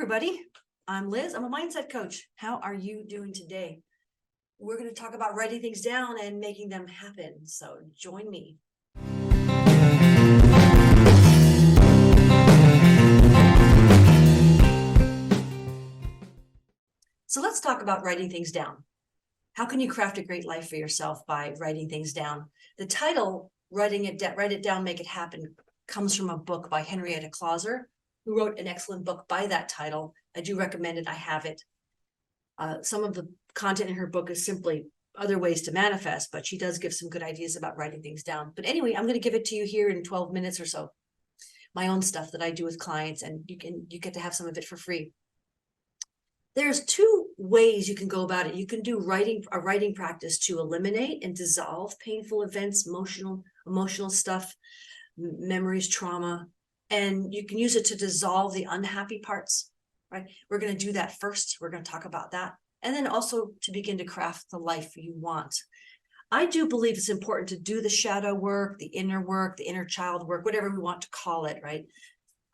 everybody. I'm Liz. I'm a mindset coach. How are you doing today? We're going to talk about writing things down and making them happen. So join me. So let's talk about writing things down. How can you craft a great life for yourself by writing things down? The title, Write It Down, Make It Happen, comes from a book by Henrietta Clauser, who wrote an excellent book by that title. I do recommend it. I have it. Some of the content in her book is simply other ways to manifest, but she does give some good ideas about writing things down. But anyway, I'm going to give it to you here in 12 minutes or so. My own stuff that I do with clients, and you get to have some of it for free. There's two ways you can go about it. You can do a writing practice to eliminate and dissolve painful events, emotional stuff, memories, trauma, and you can use it to dissolve the unhappy parts, right? We're going to do that first. We're going to talk about that. And then also to begin to craft the life you want. I do believe it's important to do the shadow work, the inner child work, whatever we want to call it, right?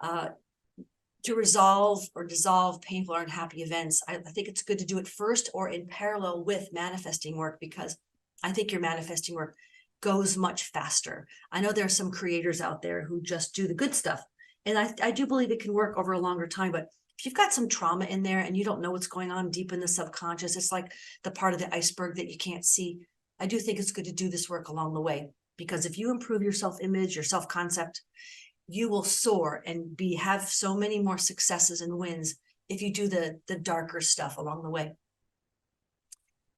To resolve or dissolve painful or unhappy events. I think it's good to do it first or in parallel with manifesting work, because I think your manifesting work goes much faster. I know there are some creators out there who just do the good stuff, and I do believe it can work over a longer time. But if you've got some trauma in there and you don't know what's going on deep in the subconscious, it's like the part of the iceberg that you can't see. I do think it's good to do this work along the way, because if you improve your self-image, your self-concept, you will soar and have so many more successes and wins if you do the darker stuff along the way.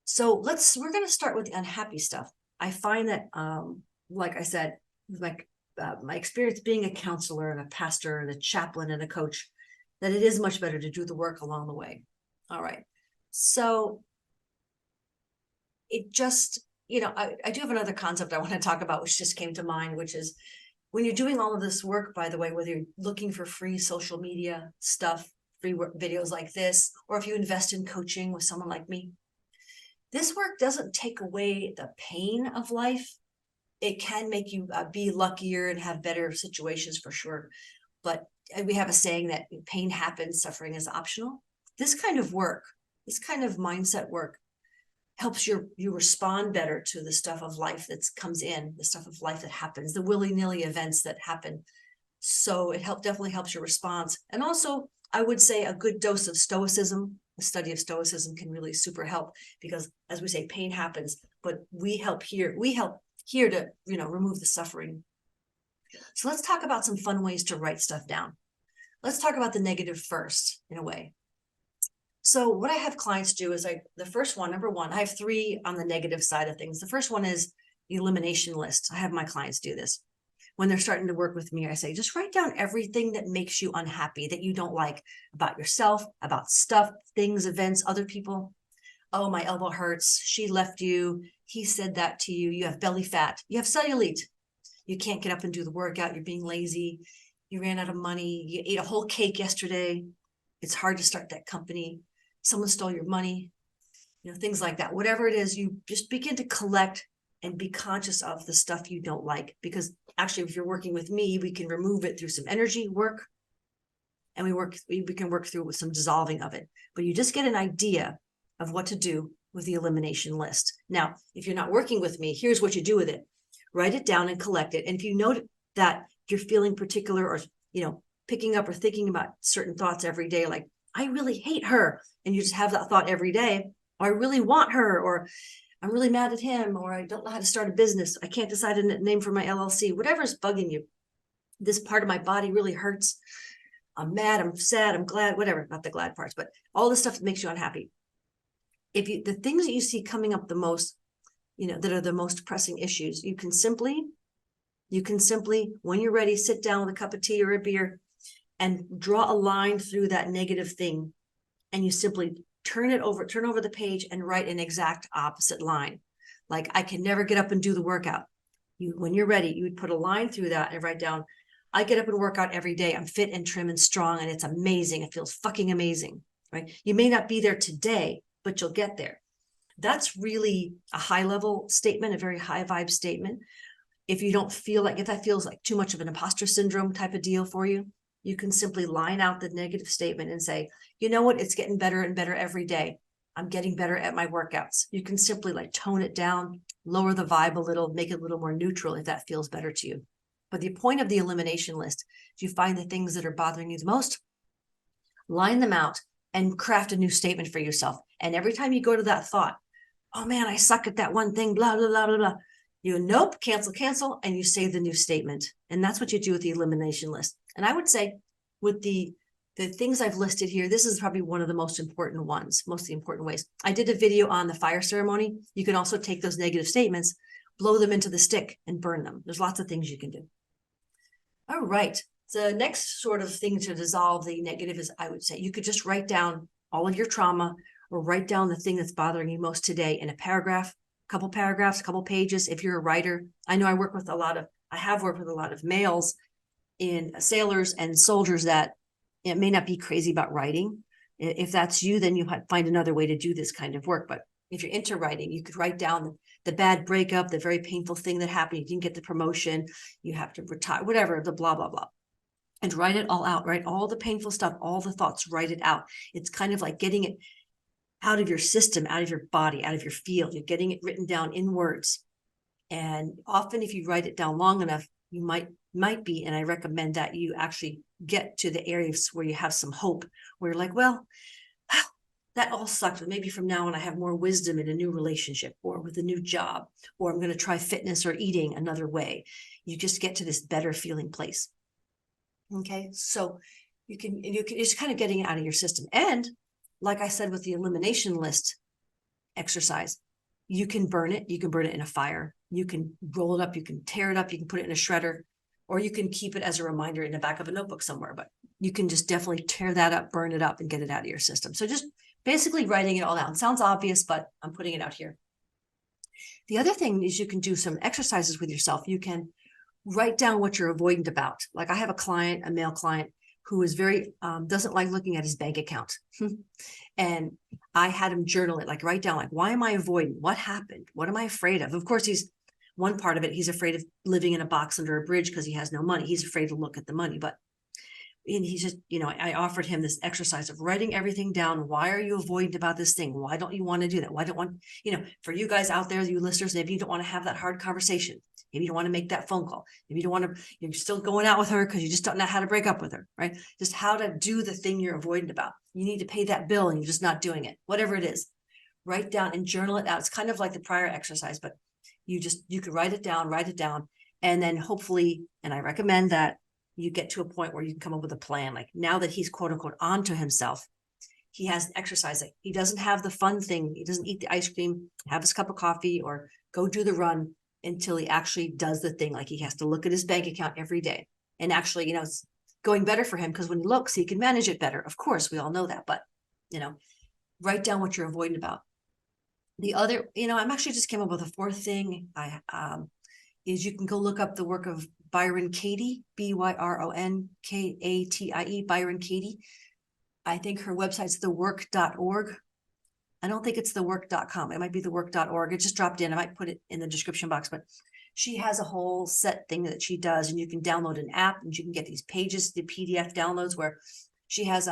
So we're going to start with the unhappy stuff. I find that, like I said, like my experience being a counselor and a pastor and a chaplain and a coach, that it is much better to do the work along the way. All right. So it just, I do have another concept I want to talk about, which just came to mind, which is when you're doing all of this work, by the way, whether you're looking for free social media stuff, free videos like this, or if you invest in coaching with someone like me, this work doesn't take away the pain of life. It can make you be luckier and have better situations for sure. But we have a saying that pain happens, suffering is optional. This kind of work, this kind of mindset work helps you respond better to the stuff of life that comes in, the stuff of life that happens, the willy-nilly events that happen. So it definitely helps your response. And also, I would say a good dose of stoicism. The study of stoicism can really super help, because as we say, pain happens, but we help here to, remove the suffering. So let's talk about some fun ways to write stuff down. Let's talk about the negative first, in a way. So what I have clients do is the first one, number one, I have three on the negative side of things. The first one is the elimination list. I have my clients do this. When they're starting to work with me, I say, just write down everything that makes you unhappy, that you don't like about yourself, about stuff, things, events, other people. Oh, my elbow hurts. She left you. He said that to you. You have belly fat. You have cellulite. You can't get up and do the workout. You're being lazy. You ran out of money. You ate a whole cake yesterday. It's hard to start that company. Someone stole your money, things like that. Whatever it is, you just begin to collect and be conscious of the stuff you don't like. Because actually, if you're working with me, we can remove it through some energy work, and we can work through with some dissolving of it. But you just get an idea of what to do with the elimination list. Now, if you're not working with me, here's what you do with it. Write it down and collect it. And if you note that you're feeling particular or, picking up or thinking about certain thoughts every day, like, I really hate her, and you just have that thought every day, or I really want her, or I'm really mad at him, or I don't know how to start a business. I can't decide a name for my LLC, whatever's bugging you. This part of my body really hurts. I'm mad, I'm sad, I'm glad, whatever, not the glad parts, but all the stuff that makes you unhappy. The things that you see coming up the most, that are the most pressing issues, you can simply, when you're ready, sit down with a cup of tea or a beer and draw a line through that negative thing. And you simply turn over the page and write an exact opposite line. Like, I can never get up and do the workout. When you're ready, you would put a line through that and write down, I get up and work out every day. I'm fit and trim and strong, and it's amazing. It feels fucking amazing, right? You may not be there today, but you'll get there. That's really a high level statement, a very high vibe statement. If that feels like too much of an imposter syndrome type of deal for you, you can simply line out the negative statement and say, you know what, it's getting better and better every day. I'm getting better at my workouts. You can simply like tone it down, lower the vibe a little, make it a little more neutral if that feels better to you. But the point of the elimination list is you find the things that are bothering you the most, line them out, and craft a new statement for yourself. And every time you go to that thought, oh man, I suck at that one thing, blah, blah, blah, blah, blah. You nope, cancel, and you say the new statement. And that's what you do with the elimination list. And I would say with the things I've listed here, this is probably one of the most important ones, most of the important ways. I did a video on the fire ceremony. You can also take those negative statements, blow them into the stick and burn them. There's lots of things you can do. All right. The next sort of thing to dissolve the negative is, I would say, you could just write down all of your trauma or write down the thing that's bothering you most today in a paragraph, couple paragraphs, couple pages. If you're a writer, I know I have worked with a lot of males in sailors and soldiers that it may not be crazy about writing. If that's you, then you find another way to do this kind of work. But if you're into writing, you could write down the bad breakup, the very painful thing that happened. You didn't get the promotion, you have to retire, whatever, the blah, blah, blah. And write it all out, right? All the painful stuff, all the thoughts, write it out. It's kind of like getting it out of your system, out of your body, out of your field. You're getting it written down in words. And often if you write it down long enough, you might be, and I recommend that you actually get to the areas where you have some hope, where you're like, well, that all sucked, but maybe from now on I have more wisdom in a new relationship or with a new job, or I'm going to try fitness or eating another way. You just get to this better feeling place. Okay, so you can it's kind of getting it out of your system. And like I said, with the elimination list exercise, you can burn it. You can burn it in a fire. You can roll it up. You can tear it up. You can put it in a shredder, or you can keep it as a reminder in the back of a notebook somewhere. But you can just definitely tear that up, burn it up, and get it out of your system. So just basically writing it all down. Sounds obvious, but I'm putting it out here. The other thing is you can do some exercises with yourself. You can write down what you're avoidant about. Like I have a male client, who is very, doesn't like looking at his bank account. And I had him journal it, like write down, like, why am I avoiding? What happened? What am I afraid of? Of course, one part of it, he's afraid of living in a box under a bridge because he has no money. He's afraid to look at the money, and he's just, I offered him this exercise of writing everything down. Why are you avoidant about this thing? Why don't you want to do that? Why don't want, for you guys out there, you listeners, maybe you don't want to have that hard conversation. Maybe you don't want to make that phone call. Maybe you don't want to, you're still going out with her because you just don't know how to break up with her, right? Just how to do the thing you're avoidant about. You need to pay that bill and you're just not doing it. Whatever it is, write down and journal it out. It's kind of like the prior exercise, but you could write it down, and then hopefully, and I recommend that you get to a point where you can come up with a plan. Like now that he's quote unquote onto himself, he has an exercise. Like he doesn't have the fun thing. He doesn't eat the ice cream, have his cup of coffee, or go do the run until he actually does the thing. Like he has to look at his bank account every day. And actually, it's going better for him because when he looks, he can manage it better. Of course, we all know that, but write down what you're avoiding about. The other, I'm actually just came up with a fourth thing. Is you can go look up the work of Byron Katie, ByronKatie, Byron Katie. I think her website's thework.org. I don't think it's thework.com. It might be thework.org. It just dropped in. I might put it in the description box, but she has a whole set thing that she does, and you can download an app and you can get these pages, the PDF downloads, where she has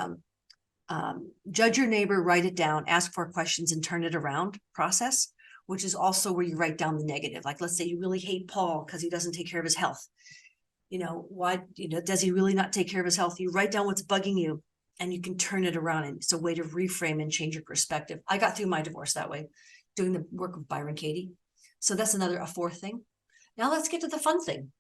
judge your neighbor, write it down, ask for questions, and turn it around process, which is also where you write down the negative. Like, let's say you really hate Paul because he doesn't take care of his health. Why, does he really not take care of his health? You write down what's bugging you and you can turn it around. And it's a way to reframe and change your perspective. I got through my divorce that way, doing the work of Byron Katie. So that's a fourth thing. Now let's get to the fun thing,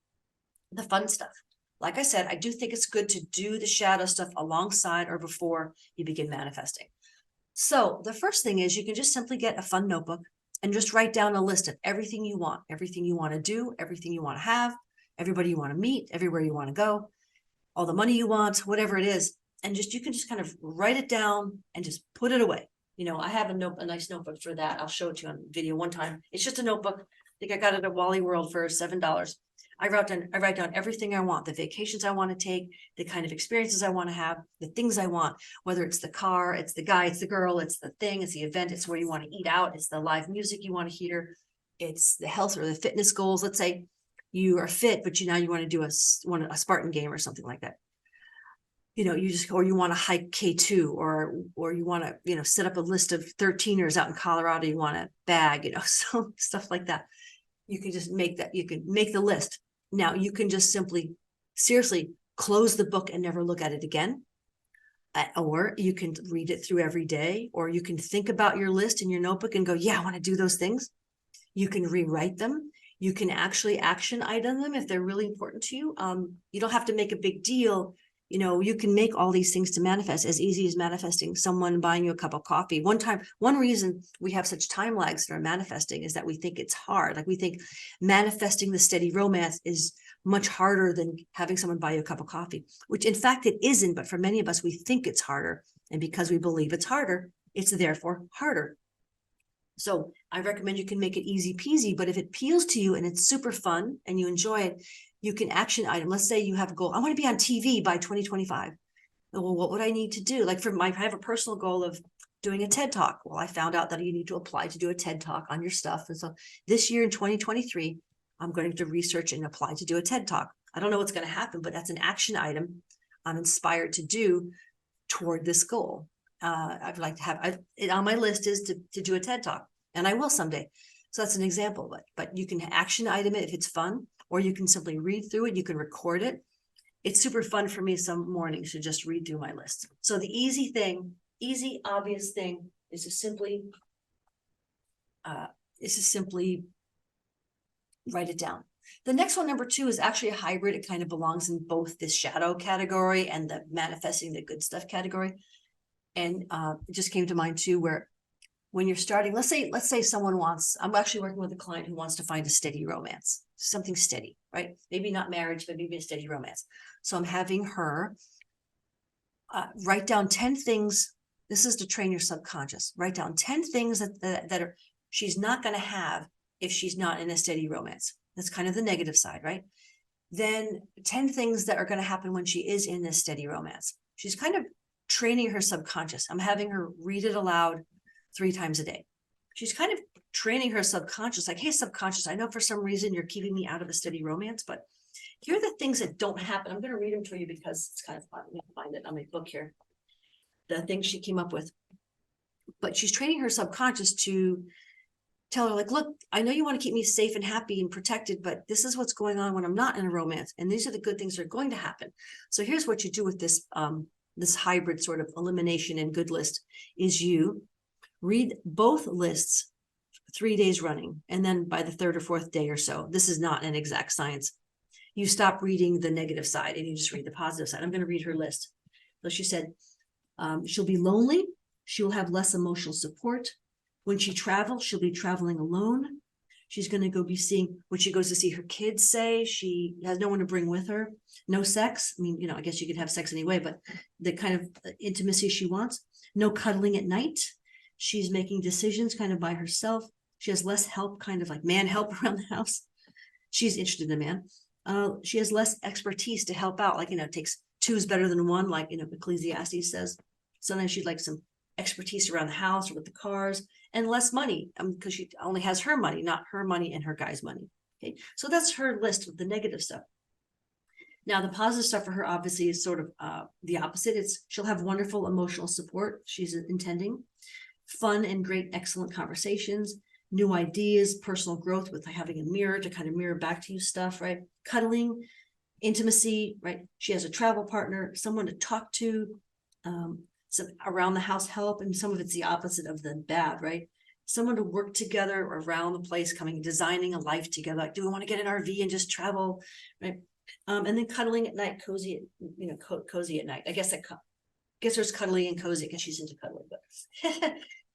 the fun stuff. Like I said, I do think it's good to do the shadow stuff alongside or before you begin manifesting. So the first thing is you can just simply get a fun notebook and just write down a list of everything you want to do, everything you want to have, everybody you want to meet, everywhere you want to go, all the money you want, whatever it is. And you can just kind of write it down and just put it away. I have a nice notebook for that. I'll show it to you on video one time. It's just a notebook. I think I got it at Wally World for $7. I write down everything I want, the vacations I want to take, the kind of experiences I want to have, the things I want, whether it's the car, it's the guy, it's the girl, it's the thing, it's the event, it's where you want to eat out, it's the live music you want to hear, it's the health or the fitness goals. Let's say you are fit, but now you want to do a Spartan game or something like that. you just, or you want to hike K2, or you want to, set up a list of 13ers out in Colorado, you want a bag, so stuff like that. You can just make that, you can make the list. Now you can just simply, seriously, close the book and never look at it again. Or you can read it through every day, or you can think about your list in your notebook and go, yeah, I want to do those things. You can rewrite them. You can actually action item them if they're really important to you. You don't have to make a big deal. You can make all these things to manifest as easy as manifesting someone buying you a cup of coffee. One reason we have such time lags in our manifesting is that we think it's hard. Like we think manifesting the steady romance is much harder than having someone buy you a cup of coffee, which in fact it isn't. But for many of us, we think it's harder. And because we believe it's harder, it's therefore harder. So I recommend you can make it easy peasy, but if it appeals to you and it's super fun and you enjoy it, you can action item. Let's say you have a goal. I want to be on TV by 2025. Well, what would I need to do? Like I have a personal goal of doing a TED Talk. Well, I found out that you need to apply to do a TED Talk on your stuff. And so this year in 2023, I'm going to research and apply to do a TED Talk. I don't know what's going to happen, but that's an action item I'm inspired to do toward this goal. I'd like to have it on my list is to do a TED Talk, and I will someday. So that's an example, but you can action item it if it's fun, or you can simply read through it. You can record it. It's super fun for me some mornings to just read through my list. So the easy, obvious thing is to simply write it down. The next one, number 2, is actually a hybrid. It kind of belongs in both this shadow category and the manifesting the good stuff category. And it just came to mind too, where when you're starting, let's say someone I'm actually working with a client who wants to find a steady romance, something steady, right? Maybe not marriage, but maybe a steady romance. So I'm having her write down 10 things. This is to train your subconscious. Write down 10 things that are she's not going to have if she's not in a steady romance. That's kind of the negative side, right? Then 10 things that are going to happen when she is in this steady romance. She's kind of training her subconscious. I'm having her read it aloud 3 times a day. She's kind of training her subconscious, like, hey, subconscious, I know for some reason you're keeping me out of a steady romance, but here are the things that don't happen. I'm going to read them to you because it's kind of fun. Let me find it on my book here. The things she came up with. But she's training her subconscious to tell her, like, look, I know you want to keep me safe and happy and protected, but this is what's going on when I'm not in a romance. And these are the good things that are going to happen. So here's what you do with this hybrid sort of elimination and good list is you read both lists 3 days running. And then by the 3rd or 4th day or so, this is not an exact science, you stop reading the negative side and you just read the positive side. I'm going to read her list. So she said, she'll be lonely. She'll have less emotional support. When she travels, she'll be traveling alone. She's going to go be seeing what she goes to see her kids say. She has no one to bring with her. No sex. I mean, I guess you could have sex anyway, but the kind of intimacy she wants. No cuddling at night. She's making decisions kind of by herself. She has less help, kind of like man help around the house. She's interested in a man. She has less expertise to help out. Like, it takes 2 is better than 1, like, Ecclesiastes says. Sometimes she'd like some expertise around the house or with the cars, and less money because she only has her money, not her money and her guy's money. Okay, so that's her list with the negative stuff. Now, the positive stuff for her obviously is sort of the opposite. She'll have wonderful emotional support. She's intending fun and great, excellent conversations, new ideas, personal growth with having a mirror to kind of mirror back to you stuff, right? Cuddling, intimacy, right? She has a travel partner, someone to talk to, some around the house help, and some of it's the opposite of the bad, right? Someone to work together around the place, designing a life together. Like, do we want to get an RV and just travel, right? And then cuddling at night, cozy at night. I guess there's cuddly and cozy because she's into cuddling, but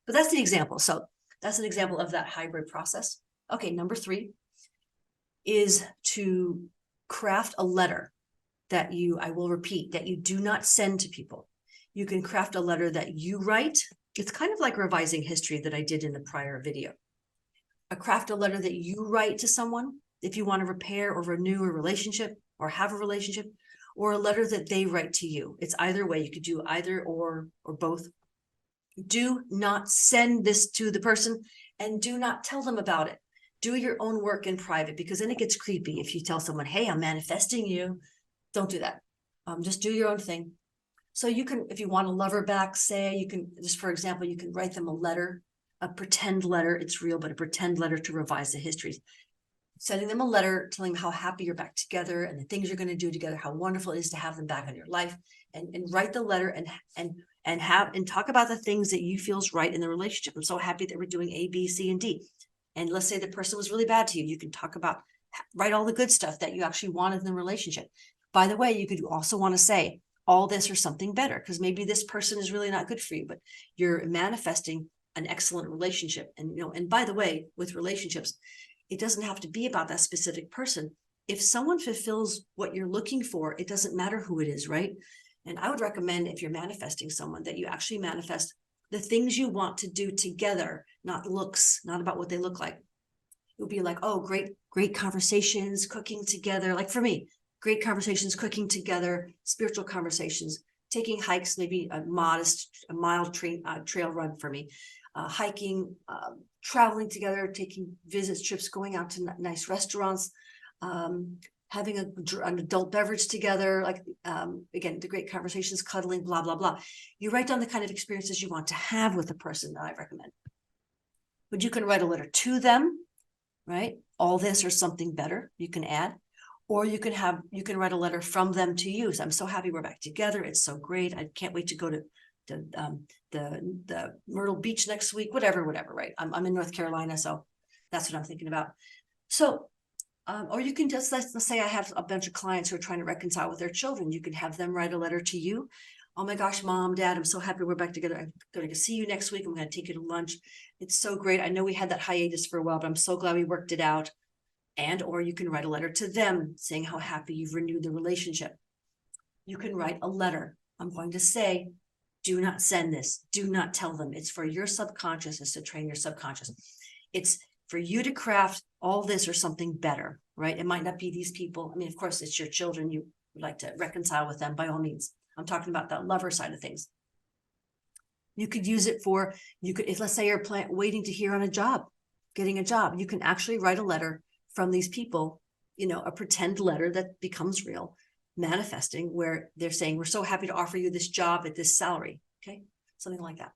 but that's the example. So that's an example of that hybrid process. Okay, number 3 is to craft a letter that I will repeat, that you do not send to people. You can craft a letter that you write. It's kind of like revising history that I did in the prior video. Craft a letter that you write to someone if you want to repair or renew a relationship or have a relationship, or a letter that they write to you. It's either way. You could do either or both. Do not send this to the person and do not tell them about it. Do your own work in private, because then it gets creepy if you tell someone, hey, I'm manifesting you. Don't do that. Just do your own thing. So you can, if you want a lover back, say, you can, just for example, you can write them a letter, a pretend letter. It's real, but a pretend letter to revise the history. Sending them a letter telling them how happy you're back together and the things you're going to do together, how wonderful it is to have them back in your life, and write the letter and talk about the things that you feel is right in the relationship. I'm so happy that we're doing A, B, C, and D. And let's say the person was really bad to you. You can talk about, write all the good stuff that you actually wanted in the relationship. By the way, you could also want to say all this or something better, because maybe this person is really not good for you, but you're manifesting an excellent relationship. And, and by the way, with relationships, it doesn't have to be about that specific person. If someone fulfills what you're looking for, it doesn't matter who it is, right? And I would recommend, if you're manifesting someone, that you actually manifest the things you want to do together, not looks, not about what they look like. It would be like, oh, great conversations, cooking together. Like for me, great conversations, cooking together, spiritual conversations, taking hikes, maybe a mild trail run for me, hiking, traveling together, taking visits, trips, going out to nice restaurants, having an adult beverage together, like, again, the great conversations, cuddling, blah, blah, blah. You write down the kind of experiences you want to have with the person that I recommend. But you can write a letter to them, right? All this or something better, you can add. Or you can write a letter from them to you. So I'm so happy we're back together. It's so great. I can't wait to go to the Myrtle Beach next week, whatever, right? I'm in North Carolina, so that's what I'm thinking about. So, or you can just, let's say I have a bunch of clients who are trying to reconcile with their children. You can have them write a letter to you. Oh my gosh, Mom, Dad, I'm so happy we're back together. I'm going to see you next week. I'm going to take you to lunch. It's so great. I know we had that hiatus for a while, but I'm so glad we worked it out. And, or you can write a letter to them saying how happy you've renewed the relationship. You can write a letter. I'm going to say, do not send this. Do not tell them. It's for your subconscious. It's to train your subconscious. It's for you to craft all this or something better, right? It might not be these people. I mean, of course, it's your children. You would like to reconcile with them by all means. I'm talking about the lover side of things. You could use it for, if let's say you're waiting to hear on a job, getting a job, you can actually write a letter from these people, a pretend letter that becomes real, manifesting, where they're saying, we're so happy to offer you this job at this salary. Okay. Something like that.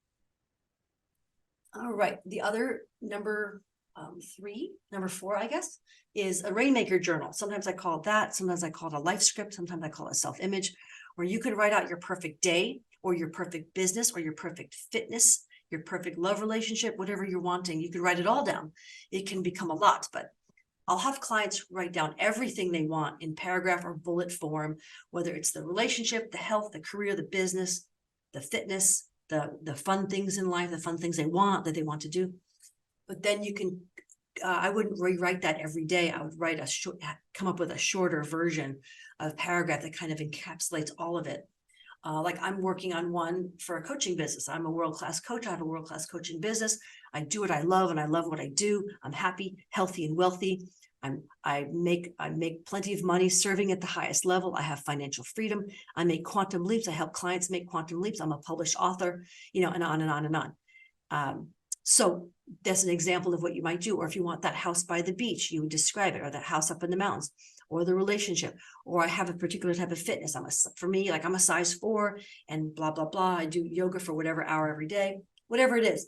All right. The other number 4, I guess, is a Rainmaker journal. Sometimes I call it that. Sometimes I call it a life script. Sometimes I call it self-image, where you could write out your perfect day or your perfect business or your perfect fitness, your perfect love relationship, whatever you're wanting. You can write it all down. It can become a lot, but I'll have clients write down everything they want in paragraph or bullet form, whether it's the relationship, the health, the career, the business, the fitness, the fun things in life, the fun things they want to do. But then you can, I wouldn't rewrite that every day. I would come up with a shorter version of paragraph that kind of encapsulates all of it. Like I'm working on one for a coaching business. I'm a world-class coach. I have a world-class coaching business. I do what I love and I love what I do. I'm happy, healthy, and wealthy. I make plenty of money serving at the highest level. I have financial freedom. I make quantum leaps. I help clients make quantum leaps. I'm a published author, and on and on and on. So that's an example of what you might do. Or if you want that house by the beach, you would describe it, or that house up in the mountains, or the relationship, or I have a particular type of fitness. For me, like I'm a size 4 and blah, blah, blah. I do yoga for whatever hour every day, whatever it is.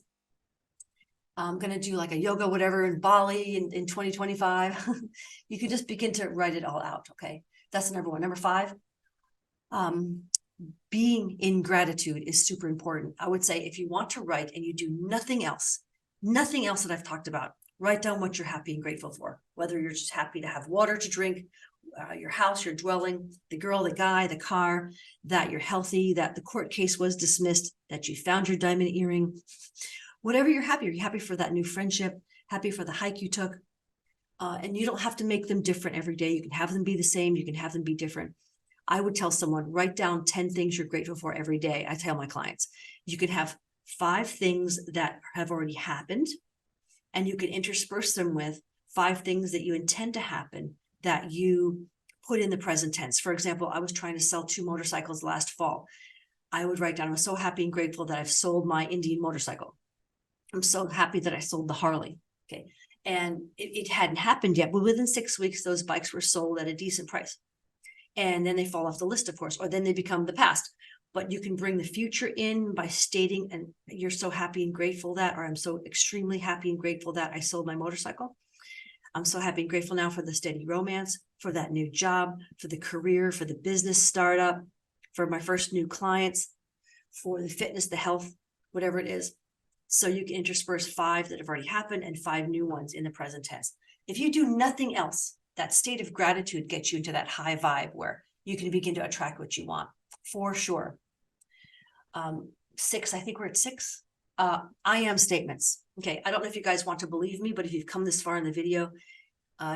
I'm going to do like a yoga, whatever, in Bali in 2025. You can just begin to write it all out. Okay. That's number 1. Number 5, being in gratitude is super important. I would say if you want to write and you do nothing else that I've talked about, write down what you're happy and grateful for, whether you're just happy to have water to drink, your house, your dwelling, the girl, the guy, the car, that you're healthy, that the court case was dismissed, that you found your diamond earring, whatever you're happy. Are you happy for that new friendship? Happy for the hike you took? And you don't have to make them different every day. You can have them be the same. You can have them be different. I would tell someone, write down 10 things you're grateful for every day. I tell my clients, you could have 5 things that have already happened, and you can intersperse them with 5 things that you intend to happen that you put in the present tense. For example, I was trying to sell 2 motorcycles last fall. I would write down, I'm so happy and grateful that I've sold my Indian motorcycle. I'm so happy that I sold the Harley. Okay. And it hadn't happened yet, but within 6 weeks, those bikes were sold at a decent price. And then they fall off the list, of course, or then they become the past. but you can bring the future in by stating, and you're so happy and grateful that, or I'm so extremely happy and grateful that I sold my motorcycle. I'm so happy and grateful now for the steady romance, for that new job, for the career, for the business startup, for my first new clients, for the fitness, the health, whatever it is. So you can intersperse 5 that have already happened and 5 new ones in the present tense. If you do nothing else, that state of gratitude gets you into that high vibe where you can begin to attract what you want, for sure. 6, I think we're at 6. I am statements. Okay, I don't know if you guys want to believe me, but if you've come this far in the video,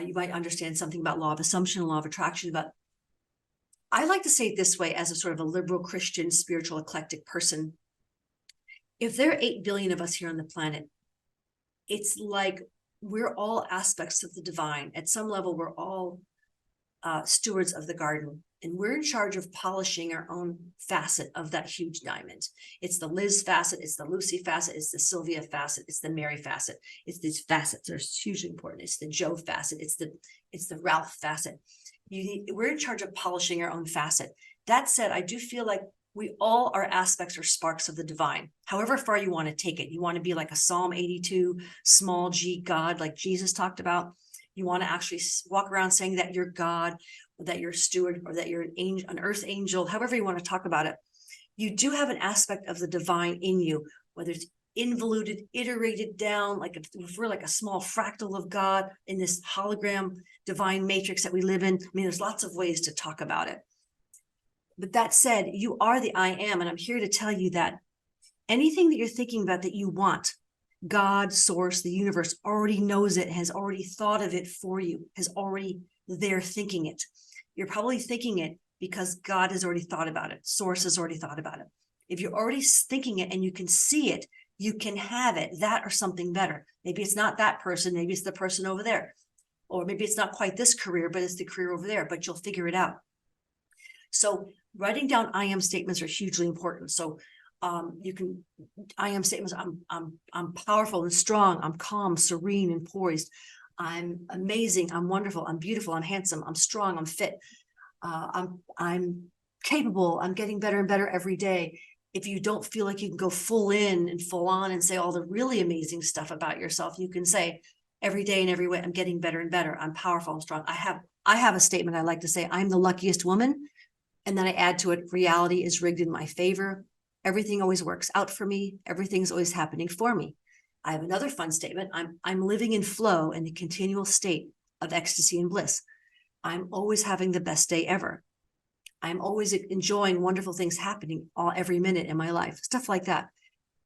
you might understand something about law of assumption, law of attraction. But I like to say it this way, as a sort of a liberal Christian, spiritual, eclectic person. If there are 8 billion of us here on the planet, it's like we're all aspects of the divine. At some level, we're all stewards of the garden, and we're in charge of polishing our own facet of that huge diamond. It's the Liz facet, it's the Lucy facet, it's the Sylvia facet, it's the Mary facet. It's these facets that are hugely important. It's the Joe facet, it's the Ralph facet. We're in charge of polishing our own facet. That said, I do feel like we all are aspects or sparks of the divine, however far you want to take it. You want to be like a Psalm 82, small g God, like Jesus talked about. You want to actually walk around saying that you're God, or that you're a steward, or that you're an angel, an earth angel, however you want to talk about it. You do have an aspect of the divine in you, whether it's involuted, iterated down, if we're like a small fractal of God in this hologram divine matrix that we live in. I mean, there's lots of ways to talk about it. But that said, you are the I am, and I'm here to tell you that anything that you're thinking about that you want, God, source, the universe already knows it, has already thought of it for you, has already there thinking it. You're probably thinking it because God has already thought about it. Source has already thought about it. If you're already thinking it and you can see it, you can have it, that or something better. Maybe it's not that person, maybe it's the person over there. Or maybe it's not quite this career, but it's the career over there, but you'll figure it out. So writing down I am statements are hugely important. So I am statements, I'm powerful and strong, I'm calm, serene, and poised. I'm amazing, I'm wonderful, I'm beautiful, I'm handsome, I'm strong, I'm fit, I'm capable, I'm getting better and better every day. If you don't feel like you can go full in and full on and say all the really amazing stuff about yourself, you can say every day in every way, I'm getting better and better, I'm powerful, I'm strong. I have a statement I like to say, I'm the luckiest woman. And then I add to it, reality is rigged in my favor. Everything always works out for me. Everything's always happening for me. I have another fun statement. I'm living in flow in a continual state of ecstasy and bliss. I'm always having the best day ever. I'm always enjoying wonderful things happening every minute in my life, stuff like that.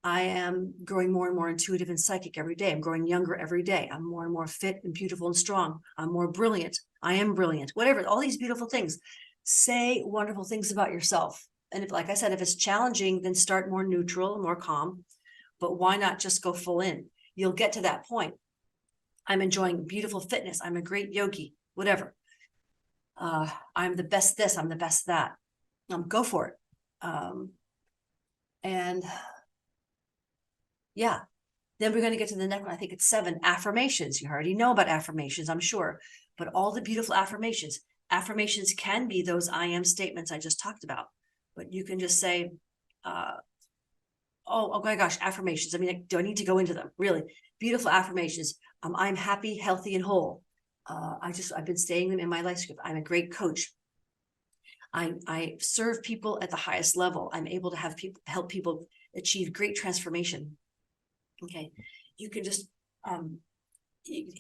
I am growing more and more intuitive and psychic every day. I'm growing younger every day. I'm more and more fit and beautiful and strong. I'm more brilliant. I am brilliant, whatever, all these beautiful things. Say wonderful things about yourself. And if, like I said, if it's challenging, then start more neutral, more calm. But why not just go full in? You'll get to that point. I'm enjoying beautiful fitness. I'm a great yogi, whatever. I'm the best this, I'm the best that. Go for it. And yeah, then we're going to get to the next one. I think it's 7, affirmations. You already know about affirmations, I'm sure. But all the beautiful affirmations. Affirmations can be those I am statements I just talked about. But you can just say, oh my gosh, affirmations. I mean, do I need to go into them? Really beautiful affirmations. I'm happy, healthy, and whole. I've been saying them in my life script. I'm a great coach. I serve people at the highest level. I'm able to help people achieve great transformation. Okay. You can just,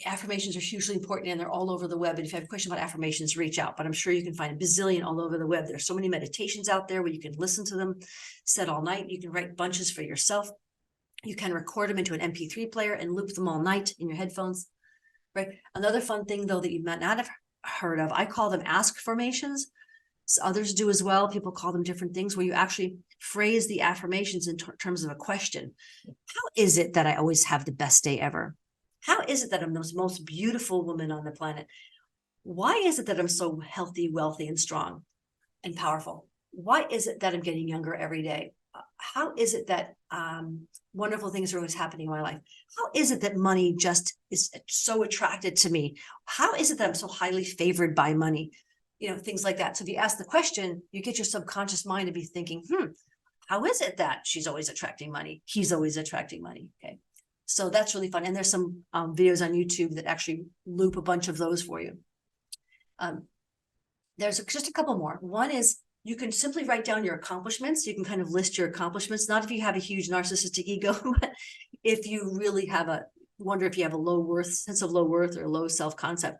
affirmations are hugely important, and they're all over the web. And if you have a question about affirmations, reach out, but I'm sure you can find a bazillion all over the web. There's so many meditations out there where you can listen to them said all night. You can write bunches for yourself. You can record them into an MP3 player and loop them all night in your headphones, right? Another fun thing though, that you might not have heard of, I call them ask formations. So others do as well. People call them different things, where you actually phrase the affirmations in terms of a question. How is it that I always have the best day ever? How is it that I'm the most beautiful woman on the planet? Why is it that I'm so healthy, wealthy, and strong and powerful? Why is it that I'm getting younger every day? How is it that wonderful things are always happening in my life? How is it that money just is so attracted to me? How is it that I'm so highly favored by money? things like that. So if you ask the question, you get your subconscious mind to be thinking, how is it that she's always attracting money? He's always attracting money. Okay. So that's really fun. And there's some videos on YouTube that actually loop a bunch of those for you. There's just a couple more. One is you can simply write down your accomplishments. You can kind of list your accomplishments, not if you have a huge narcissistic ego, but if you really wonder if you have a sense of low worth or low self-concept,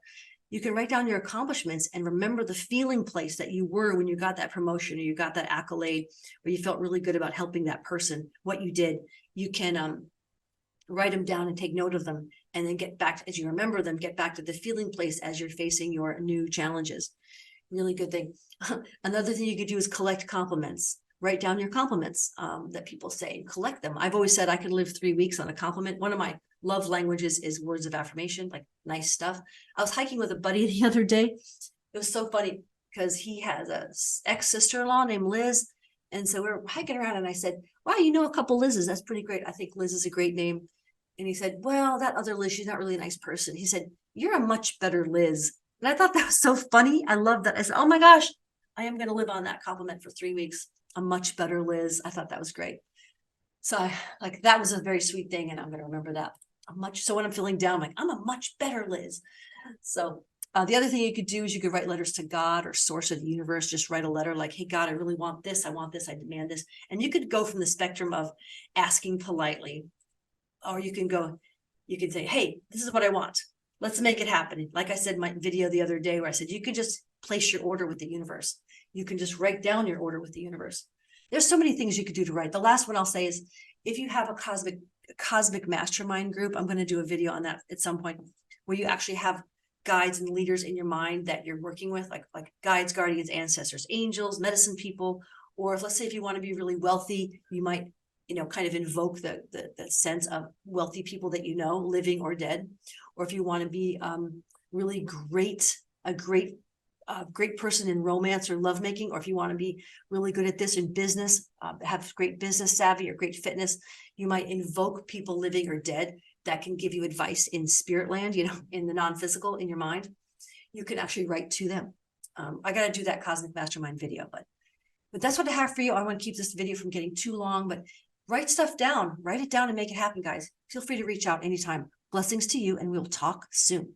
you can write down your accomplishments and remember the feeling place that you were when you got that promotion or you got that accolade, or you felt really good about helping that person, what you did. You can write them down and take note of them, and then get back, as you remember them, get back to the feeling place as you're facing your new challenges. Really good thing. Another thing you could do is collect compliments. Write down your compliments that people say and collect them. I've always said I could live 3 weeks on a compliment. One of my love languages is words of affirmation, like nice stuff. I was hiking with a buddy the other day. It was so funny because he has a ex-sister-in-law named Liz. And so we were hiking around and I said, wow, you know a couple Liz's. That's pretty great. I think Liz is a great name. And he said, well, that other Liz, she's not really a nice person. He said, you're a much better Liz. And I thought that was so funny. I love that. I said, oh my gosh, I am going to live on that compliment for 3 weeks. A much better Liz. I thought that was great. So that was a very sweet thing. And I'm going to remember that. So when I'm feeling down, I'm a much better Liz. So the other thing you could do is you could write letters to God or source of the universe. Just write a letter like, hey, God, I really want this. I want this. I demand this. And you could go from the spectrum of asking politely, or you can say, hey, this is what I want. Let's make it happen. Like I said in my video the other day where I said, you could just place your order with the universe. You can just write down your order with the universe. There's so many things you could do to write. The last one I'll say is if you have a cosmic mastermind group, I'm going to do a video on that at some point where you actually have guides and leaders in your mind that you're working with, like guides, guardians, ancestors, angels, medicine people. Or let's say if you want to be really wealthy, you might kind of invoke the sense of wealthy people that you know, living or dead. Or if you want to be really great, a great person in romance or lovemaking, or if you want to be really good at this in business, have great business savvy or great fitness, you might invoke people living or dead that can give you advice in spirit land, in the non-physical, in your mind. You can actually write to them. I got to do that Cosmic Mastermind video, but that's what I have for you. I want to keep this video from getting too long, but write stuff down, write it down and make it happen, guys. Feel free to reach out anytime. Blessings to you, and we'll talk soon.